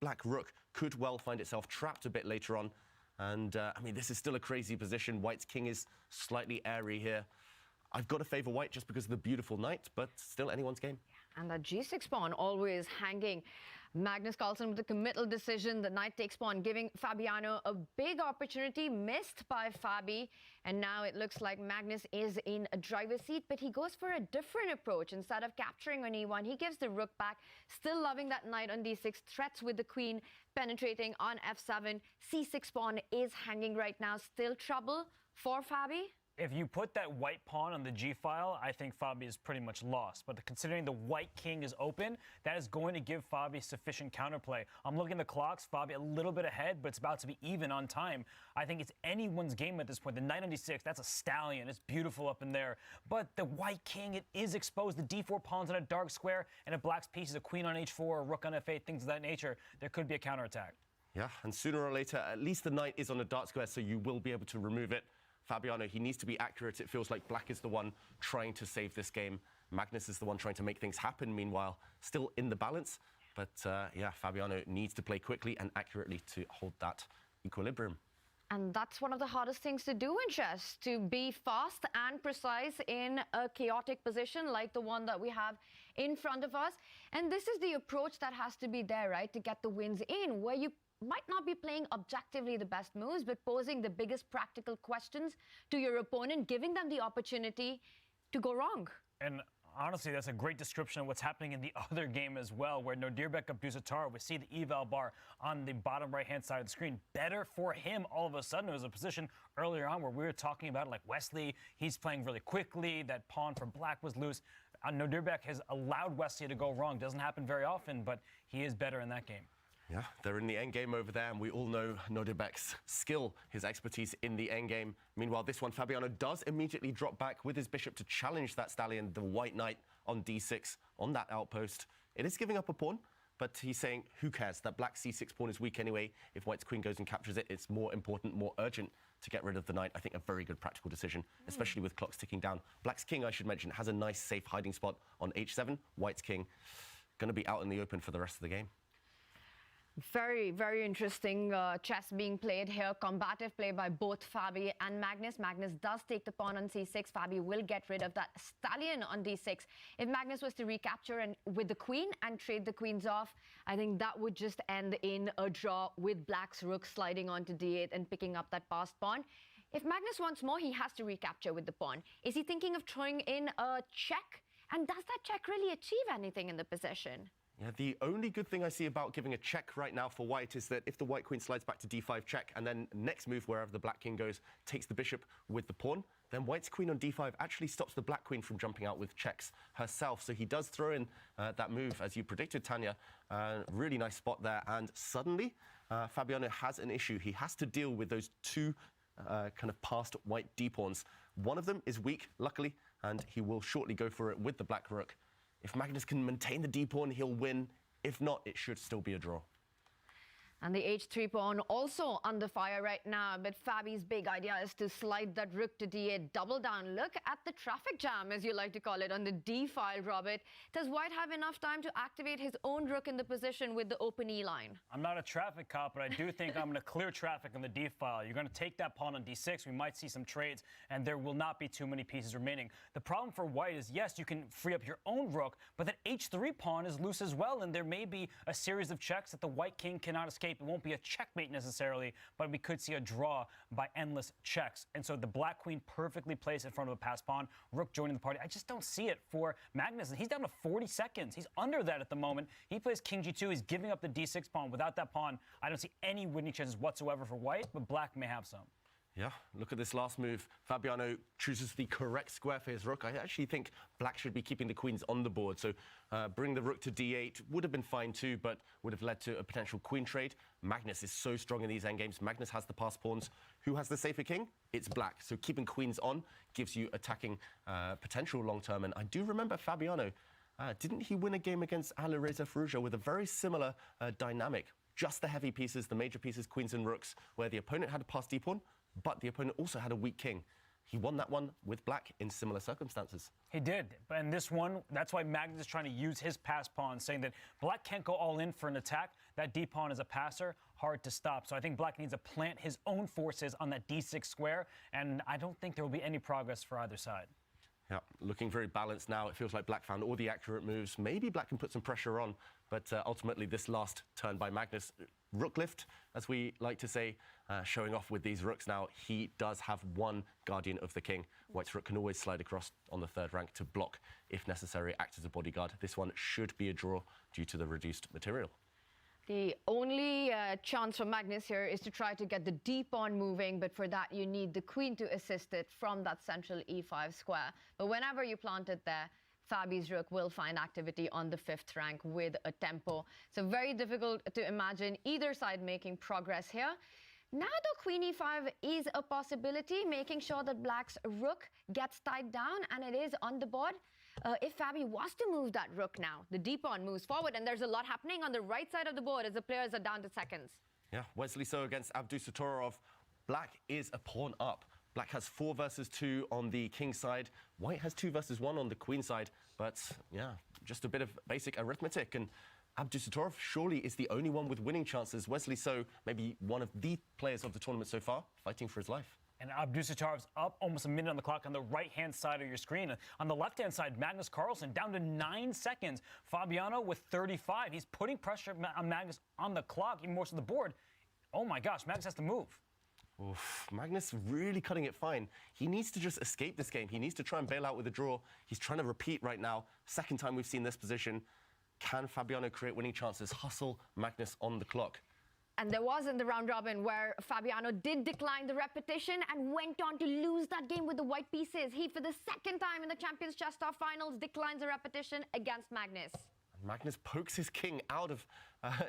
black rook could well find itself trapped a bit later on. And, I mean, this is still a crazy position. White's king is slightly airy here. I've got to favour white just because of the beautiful knight, but still anyone's game. And that g6 pawn always hanging. MagNus Carlsen with the committal decision. The knight takes pawn, giving Fabiano a big opportunity, missed by Fabi. And now it looks like MagNus is in a driver's seat, but he goes for a different approach. Instead of capturing on e1, he gives the rook back, still loving that knight on d6, threats with the queen, penetrating on f7. c6 pawn is hanging right now. Still trouble for Fabi. If you put that white pawn on the g-file, I think Fabi is pretty much lost. But considering the white king is open, that is going to give Fabi sufficient counterplay. I'm looking at the clocks, Fabi a little bit ahead, but it's about to be even on time. I think it's anyone's game at this point. The knight on d6, that's a stallion. It's beautiful up in there. But the white king, it is exposed. The d4 pawn's on a dark square, and if black's pieces, a queen on h4, a rook on f8, things of that nature, there could be a counterattack. Yeah, and sooner or later, at least the knight is on a dark square, so you will be able to remove it. Fabiano, he needs to be accurate. It feels like black is the one trying to save this game. MagNus is the one trying to make things happen, meanwhile, still in the balance. But, yeah, Fabiano needs to play quickly and accurately to hold that equilibrium. And that's one of the hardest things to do in chess, to be fast and precise in a chaotic position like the one that we have in front of us. And this is the approach that has to be there, right, to get the wins in, where you might not be playing objectively the best moves, but posing the biggest practical questions to your opponent, giving them the opportunity to go wrong. And honestly, that's a great description of what's happening in the other game as well, where Nodirbek Abdusattar, we see the eval bar on the bottom right-hand side of the screen. Better for him all of a sudden. It was a position earlier on where we were talking about, like Wesley, he's playing really quickly, that pawn for black was loose. Nodirbek has allowed Wesley to go wrong. Doesn't happen very often, but he is better in that game. Yeah, they're in the endgame over there, and we all know Nodirbek's skill, his expertise in the endgame. Meanwhile, this one, Fabiano does immediately drop back with his bishop to challenge that stallion, the white knight, on d6, on that outpost. It is giving up a pawn, but he's saying, who cares? That black c6 pawn is weak anyway. If white's queen goes and captures it, it's more important, more urgent to get rid of the knight. I think a very good practical decision, especially with clocks ticking down. Black's king, I should mention, has a nice, safe hiding spot on h7. White's king going to be out in the open for the rest of the game. Very, very interesting chess being played here. Combative play by both Fabi and MagNus. MagNus does take the pawn on c6. Fabi will get rid of that stallion on d6. If MagNus was to recapture and with the queen and trade the queens off, I think that would just end in a draw with black's rook sliding onto d8 and picking up that passed pawn. If MagNus wants more, he has to recapture with the pawn. Is he thinking of throwing in a check? And does that check really achieve anything in the position? Yeah, the only good thing I see about giving a check right now for white is that if the white queen slides back to d5 check, and then next move, wherever the black king goes, takes the bishop with the pawn, then white's queen on d5 actually stops the black queen from jumping out with checks herself. So he does throw in that move, as you predicted, Tanya. Really nice spot there. And suddenly, Fabiano has an issue. He has to deal with those two kind of passed white d-pawns. One of them is weak, luckily, and he will shortly go for it with the black rook. If MagNus can maintain the d-pawn, he'll win. If not, it should still be a draw. And the h3 pawn also under fire right now. But Fabi's big idea is to slide that rook to d8, double down. Look at the traffic jam, as you like to call it, on the d file, Robert. Does white have enough time to activate his own rook in the position with the open e line? I'm not a traffic cop, but I do think I'm going to clear traffic on the d file. You're going to take that pawn on d6. We might see some trades, and there will not be too many pieces remaining. The problem for white is, yes, you can free up your own rook, but that h3 pawn is loose as well, and there may be a series of checks that the white king cannot escape. It won't be a checkmate necessarily, but we could see a draw by endless checks. And so the black queen perfectly placed in front of a passed pawn, rook joining the party. I just don't see it for MagNus. And he's down to 40 seconds. He's under that at the moment. He plays king g2. He's giving up the d6 pawn. Without that pawn, I don't see any winning chances whatsoever for white, but black may have some. Yeah, look at this last move. Fabiano chooses the correct square for his rook. I actually think black should be keeping the queens on the board. So bring the rook to d8 would have been fine too, but would have led to a potential queen trade. MagNus is so strong in these endgames. MagNus has the passed pawns. Who has the safer king? It's black. So keeping queens on gives you attacking potential long-term. And I do remember Fabiano, didn't he win a game against Alireza Firouzja with a very similar dynamic? Just the heavy pieces, the major pieces, queens and rooks, where the opponent had a passed d-pawn, but the opponent also had a weak king. he won that one with black in similar circumstances. He did. And this one, that's why MagNus is trying to use his pass pawn, saying that black can't go all in for an attack. That D pawn is a passer, hard to stop. So I think black needs to plant his own forces on that D6 square, and I don't think there will be any progress for either side. Yeah, looking very balanced now. It feels like black found all the accurate moves. Maybe black can put some pressure on, but ultimately this last turn by MagNus, rook lift, as we like to say, showing off with these rooks now. He does have one guardian of the king. White's rook can always slide across on the third rank to block, if necessary, act as a bodyguard. This one should be a draw due to the reduced material. The only chance for MagNus here is to try to get the D pawn moving, but for that you need the queen to assist it from that central E5 square. But whenever you plant it there, Fabi's rook will find activity on the 5th rank with a tempo. So very difficult to imagine either side making progress here. Now the queen E5 is a possibility, making sure that black's rook gets tied down, and it is on the board. If Fabi was to move that rook now, the D pawn moves forward, and there's a lot happening on the right side of the board as the players are down to seconds. Yeah, Wesley So against Abdusatorov. Black is a pawn up. Black has 4 versus 2 on the king side. White has 2 versus 1 on the queen side. But yeah, just a bit of basic arithmetic. And Abdusatorov surely is the only one with winning chances. Wesley So, maybe one of the players of the tournament so far, fighting for his life. And Abdusatorov's up almost a minute on the clock on the right-hand side of your screen. On the left-hand side, MagNus Carlsen down to 9 seconds. Fabiano with 35. He's putting pressure on MagNus on the clock, even more so the board. Oh my gosh, MagNus has to move. Oof, MagNus really cutting it fine. He needs to just escape this game. He needs to try and bail out with a draw. He's trying to repeat right now. Second time we've seen this position. Can Fabiano create winning chances? Hustle MagNus on the clock. And there was in the round robin where Fabiano did decline the repetition and went on to lose that game with the white pieces. He, for the second time in the Champions Chess Star Finals, declines the repetition against MagNus. MagNus pokes his king out of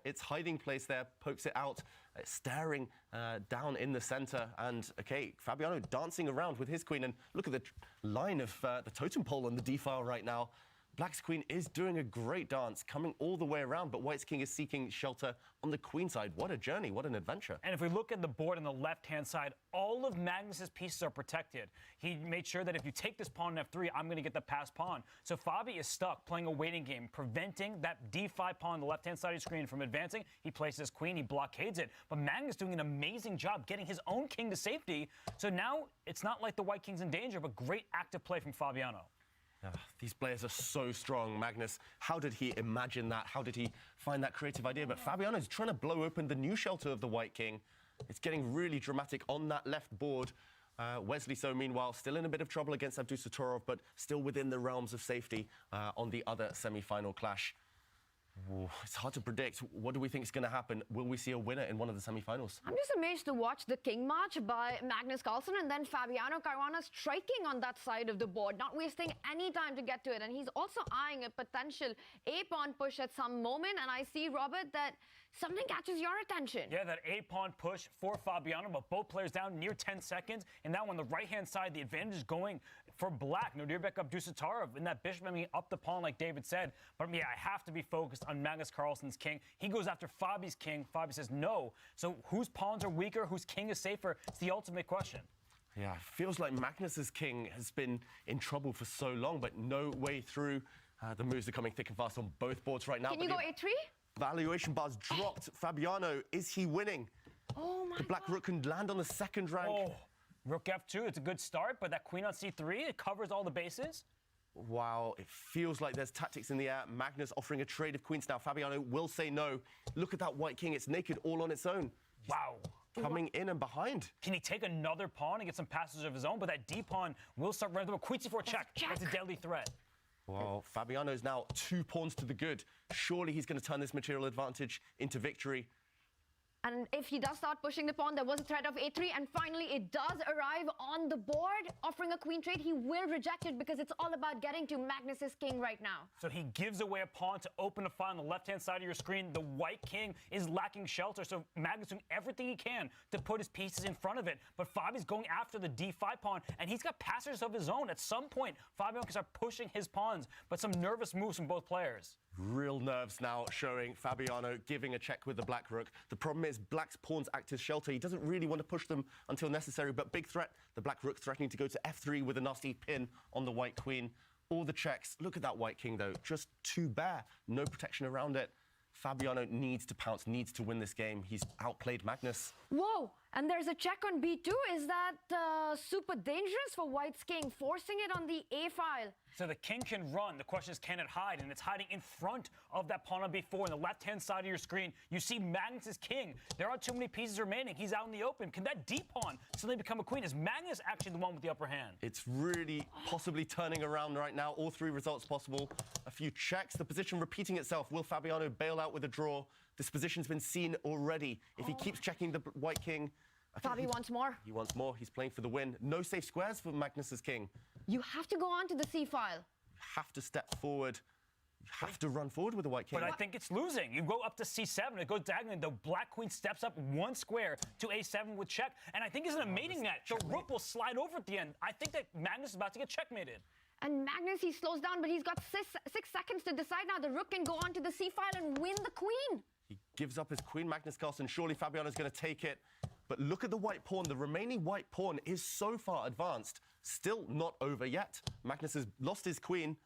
its hiding place there, pokes it out, staring down in the center. And, okay, Fabiano dancing around with his queen. And look at the line of the totem pole on the D-file right now. Black's queen is doing a great dance, coming all the way around, but White's king is seeking shelter on the queen side. What a journey, what an adventure. And if we look at the board on the left-hand side, all of MagNus's pieces are protected. He made sure that if you take this pawn in F3, I'm going to get the passed pawn. So Fabi is stuck playing a waiting game, preventing that D5 pawn on the left-hand side of the screen from advancing. He places his queen, he blockades it. But MagNus doing an amazing job getting his own king to safety. So now it's not like the white king's in danger, but great active play from Fabiano. These players are so strong. MagNus, how did he imagine that? How did he find that creative idea? But Fabiano's trying to blow open the new shelter of the white king. It's getting really dramatic on that left board. Wesley So, meanwhile, still in a bit of trouble against Abdusatorov, but still within the realms of safety on the other semi-final clash. Ooh, it's hard to predict. What do we think is going to happen? Will we see a winner in one of the semi-finals? I'm just amazed to watch the king march by MagNus Carlsen and then Fabiano Caruana striking on that side of the board, not wasting any time to get to it. And he's also eyeing a potential A-pawn push at some moment. And I see, Robert, that something catches your attention. Yeah, that A-pawn push for Fabiano, but both players down near 10 seconds. And now on the right-hand side, the advantage is going for black. Nodirbek Abdusatorov and that bishop, I mean, up the pawn like David said. But yeah, I have to be focused on MagNus Carlsen's king. He goes after Fabi's king. Fabi says no. So whose pawns are weaker? Whose king is safer? It's the ultimate question. Yeah, it feels like MagNus's king has been in trouble for so long, but no way through. The moves are coming thick and fast on both boards right now. Can you go A3? Valuation bar's dropped. Fabiano, is he winning? Oh my The black rook can land on the second rank. Oh, rook F2, it's a good start, but that queen on C3, it covers all the bases. Wow, it feels like there's tactics in the air. MagNus offering a trade of queens now. Fabiano will say no. Look at that white king. It's naked all on its own. Wow. Coming in and behind. Can he take another pawn and get some passes of his own? But that D pawn will start running through a queen C4 check. That's a deadly threat. Well, Fabiano's now 2 pawns to the good. Surely he's going to turn this material advantage into victory. And if he does start pushing the pawn, there was a threat of A3, and finally it does arrive on the board, offering a queen trade. He will reject it because it's all about getting to MagNus's king right now. So he gives away a pawn to open a file on the left-hand side of your screen. The white king is lacking shelter, so MagNus doing everything he can to put his pieces in front of it. But Fabi's going after the D5 pawn, and he's got passers of his own. At some point, Fabio can start pushing his pawns, but some nervous moves from both players. Real nerves now showing Fabiano giving a check with the black rook. The problem is black's pawns act as shelter. He doesn't really want to push them until necessary, but big threat. The black rook threatening to go to f3 with a nasty pin on the white queen. All the checks. Look at that white king, though. Just too bare. No protection around it. Fabiano needs to pounce, needs to win this game. He's outplayed MagNus. Whoa! And there's a check on b2. Is that super dangerous for white's king, forcing it on the a file? So the king can run. The question is, can it hide? And it's hiding in front of that pawn on b4. On the left-hand side of your screen, you see MagNus' king. There aren't too many pieces remaining. He's out in the open. Can that d pawn suddenly become a queen? Is MagNus actually the one with the upper hand? It's really possibly turning around right now. All three results possible. A few checks. The position repeating itself. Will Fabiano bail out with a draw? This position's been seen already. If he keeps checking the white king, Fabi wants more. He wants more. He's playing for the win. No safe squares for MagNus' king. You have to go on to the c file. You have to step forward. You have to run forward with the white king. But I think it's losing. You go up to c7, it goes diagonally, the black queen steps up one square to a7 with check, and I think it's an mating net. The rook will slide over at the end. I think that MagNus is about to get checkmated. And MagNus, he slows down, but he's got 6 seconds to decide now. The rook can go on to the c file and win the queen. He gives up his queen, Magnus Carlsen. Surely Fabiano's going to take it. But look at the white pawn. The remaining white pawn is so far advanced. Still not over yet. Magnus has lost his queen,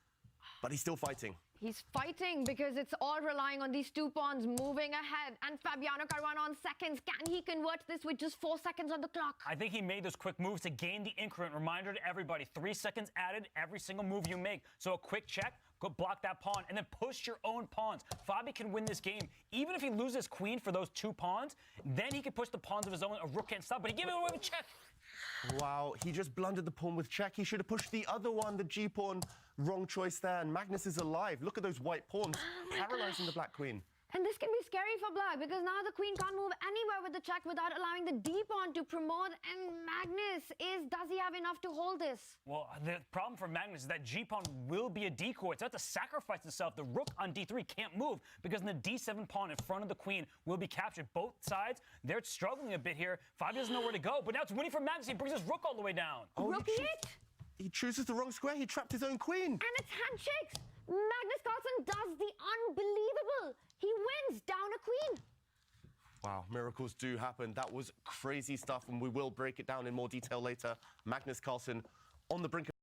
but he's still fighting. He's fighting because it's all relying on these two pawns moving ahead. And Fabiano Caruana on seconds. Can he convert this with just 4 seconds on the clock? I think he made those quick moves to gain the increment. Reminder to everybody, 3 seconds added every single move you make. So a quick check, go block that pawn, and then push your own pawns. Fabi can win this game. Even if he loses queen for those 2 pawns, then he can push the pawns of his own. A rook can't stop, but he gave it away with check. Wow, he just blundered the pawn with check. He should have pushed the other one, the G pawn. Wrong choice there, and Magnus is alive. Look at those white pawns, paralyzing the black queen. And this can be scary for black because now the queen can't move anywhere with the check without allowing the d pawn to promote. And Magnus does he have enough to hold this? Well, the problem for Magnus is that g-pawn will be a decoy. It's not to sacrifice itself. The rook on d3 can't move because the d7 pawn in front of the queen will be captured. Both sides, they're struggling a bit here. Fabi doesn't know where to go, but now it's winning for Magnus. He brings his rook all the way down. Oh, Rook it? He chooses the wrong square. He trapped his own queen. And it's handshakes. Magnus Carlsen does the unbelievable. He wins down a queen. Wow, miracles do happen. That was crazy stuff, and we will break it down in more detail later. Magnus Carlsen on the brink of